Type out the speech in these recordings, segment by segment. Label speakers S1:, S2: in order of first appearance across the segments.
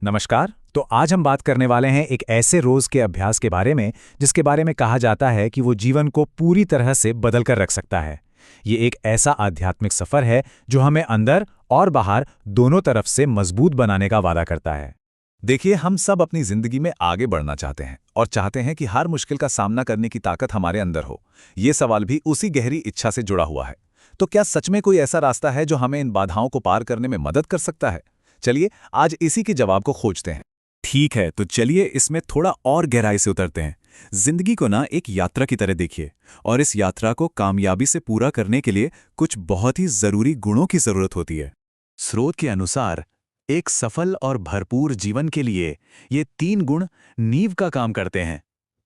S1: नमस्कार। तो आज हम बात करने वाले हैं एक ऐसे रोज के अभ्यास के बारे में जिसके बारे में कहा जाता है कि वो जीवन को पूरी तरह से बदल कर रख सकता है। ये एक ऐसा आध्यात्मिक सफर है जो हमें अंदर और बाहर दोनों तरफ से मजबूत बनाने का वादा करता है।
S2: देखिए, हम सब अपनी जिंदगी में आगे बढ़ना चाहते हैं और चाहते हैं कि हर मुश्किल का सामना करने की ताकत हमारे अंदर हो। ये सवाल भी उसी गहरी इच्छा से जुड़ा हुआ है। तो क्या सच में कोई ऐसा रास्ता है जो हमें इन बाधाओं को पार करने में मदद कर सकता है? चलिए आज इसी के जवाब को खोजते हैं। ठीक है, तो चलिए इसमें थोड़ा और गहराई से उतरते हैं। जिंदगी को ना एक यात्रा की तरह देखिए, और इस यात्रा को कामयाबी से पूरा करने के लिए कुछ बहुत ही जरूरी गुणों की जरूरत होती है। स्रोत के अनुसार एक सफल और भरपूर जीवन के लिए ये 3 गुण नींव का काम करते हैं।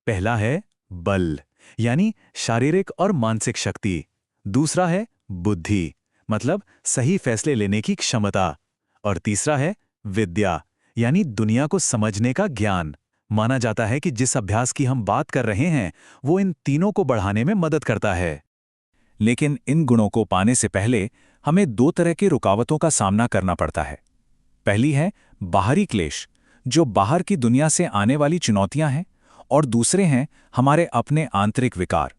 S2: पहला है बल, यानी शारीरिक और मानसिक शक्ति। दूसरा है बुद्धि, मतलब सही फैसले लेने की क्षमता। और तीसरा है विद्या, यानी दुनिया को समझने का ज्ञान। माना जाता है कि जिस अभ्यास की हम बात कर रहे हैं वो इन तीनों को बढ़ाने में मदद करता है। लेकिन इन गुणों को पाने से पहले हमें 2 तरह की रुकावटों का सामना करना पड़ता है। पहली है बाहरी क्लेश, जो बाहर की दुनिया से आने वाली चुनौतियां हैं, और दूसरे हैं हमारे अपने आंतरिक विकार।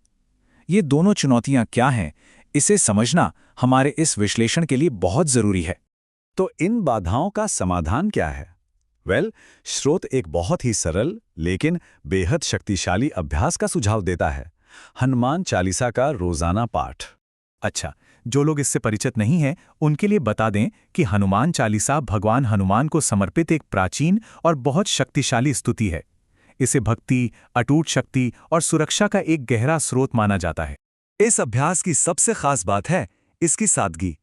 S2: ये दोनों चुनौतियां क्या हैं, इसे समझना हमारे इस विश्लेषण के लिए बहुत जरूरी है। तो इन बाधाओं का समाधान क्या है? स्रोत एक बहुत ही सरल लेकिन बेहद शक्तिशाली अभ्यास का सुझाव देता है। हनुमान चालीसा का रोजाना पाठ। अच्छा, जो लोग इससे परिचित नहीं हैं उनके लिए बता दें कि हनुमान चालीसा भगवान हनुमान को समर्पित एक प्राचीन और बहुत शक्तिशाली स्तुति है। इसे भक्ति, अटूट शक्ति और सुरक्षा का एक गहरा स्रोत माना जाता है। इस अभ्यास की सबसे खास बात है इसकी सादगी।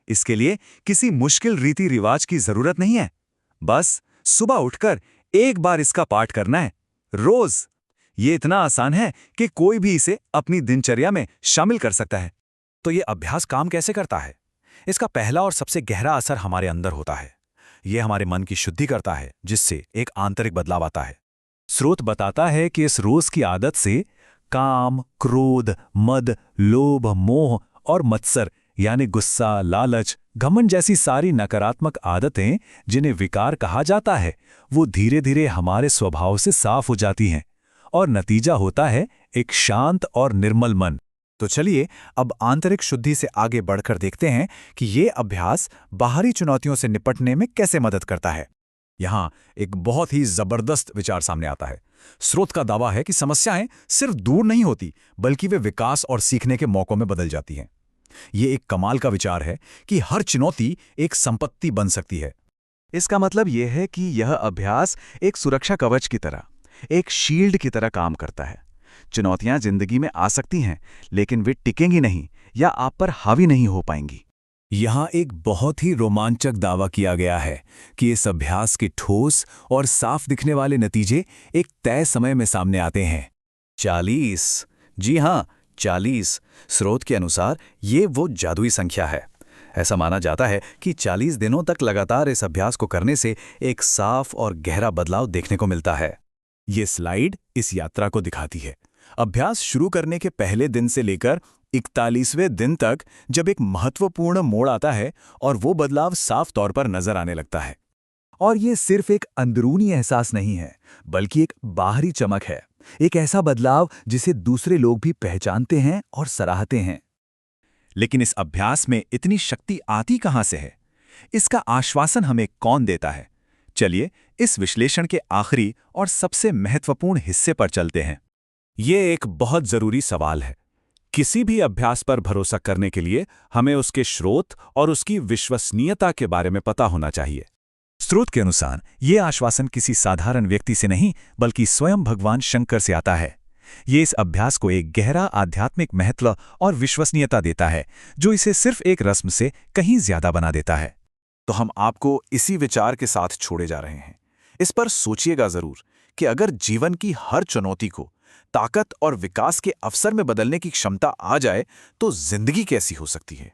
S2: इसके लिए किसी मुश्किल रीति रिवाज की जरूरत नहीं है। बस सुबह उठकर एक बार इसका पाठ करना है, रोज। ये इतना आसान है कि कोई भी इसे अपनी दिनचर्या में शामिल कर सकता है। तो ये अभ्यास काम कैसे करता है? इसका पहला और सबसे गहरा असर हमारे अंदर होता है। ये हमारे मन की शुद्धि करता है, जिससे एक आंतरिक बदलाव आता है। स्रोत बताता है कि इस रोज की आदत से काम, क्रोध, मद, लोभ, मोह और मत्सर यानी गुस्सा, लालच, घमंड जैसी सारी नकारात्मक आदतें जिन्हें विकार कहा जाता है, वो धीरे धीरे हमारे स्वभाव से साफ हो जाती हैं, और नतीजा होता है एक शांत और निर्मल मन। तो चलिए अब आंतरिक शुद्धि से आगे बढ़कर देखते हैं कि ये अभ्यास बाहरी चुनौतियों से निपटने में कैसे मदद करता है। यहाँ एक बहुत ही जबरदस्त विचार सामने आता है। स्रोत का दावा है कि समस्याएं सिर्फ दूर नहीं होती, बल्कि वे विकास और सीखने के मौकों में बदल जाती हैं। ये एक कमाल का विचार है कि हर चुनौती एक संपत्ति बन सकती है। इसका मतलब यह है कि यह अभ्यास एक सुरक्षा कवच की तरह, एक शील्ड की तरह काम करता है। चुनौतियां जिंदगी में आ सकती हैं, लेकिन वे टिकेंगी नहीं या आप पर हावी नहीं हो पाएंगी। यहाँ एक बहुत ही रोमांचक दावा किया गया है कि इस अभ्यास के ठोस और साफ दिखने वाले नतीजे एक तय समय में सामने आते हैं। 40, जी हाँ 40। स्रोत के अनुसार ये वो जादुई संख्या है। ऐसा माना जाता है कि 40 दिनों तक लगातार इस अभ्यास को करने से एक साफ और गहरा बदलाव देखने को मिलता है। ये स्लाइड इस यात्रा को दिखाती है। अभ्यास शुरू करने के पहले दिन से लेकर 41वें दिन तक, जब एक महत्वपूर्ण मोड़ आता है और वो बदलाव साफ तौर पर नजर आने लगता है। और ये सिर्फ एक अंदरूनी एहसास नहीं है, बल्कि एक बाहरी चमक है, एक ऐसा बदलाव जिसे दूसरे लोग भी पहचानते हैं और सराहते हैं। लेकिन इस अभ्यास में इतनी शक्ति आती कहां से है? इसका आश्वासन हमें कौन देता है? चलिए इस विश्लेषण के आखिरी और सबसे महत्वपूर्ण हिस्से पर चलते हैं। ये एक बहुत जरूरी सवाल है। किसी भी अभ्यास पर भरोसा करने के लिए हमें उसके स्रोत और उसकी विश्वसनीयता के बारे में पता होना चाहिए। स्रोत के अनुसार ये आश्वासन किसी साधारण व्यक्ति से नहीं, बल्कि स्वयं भगवान शंकर से आता है। ये इस अभ्यास को एक गहरा आध्यात्मिक महत्व और विश्वसनीयता देता है, जो इसे सिर्फ एक रस्म से कहीं ज्यादा बना देता है। तो हम आपको इसी विचार के साथ छोड़े जा रहे हैं। इस पर सोचिएगा जरूर कि अगर जीवन की हर चुनौती को ताकत और विकास के अवसर में बदलने की क्षमता आ जाए तो जिंदगी कैसी हो सकती है।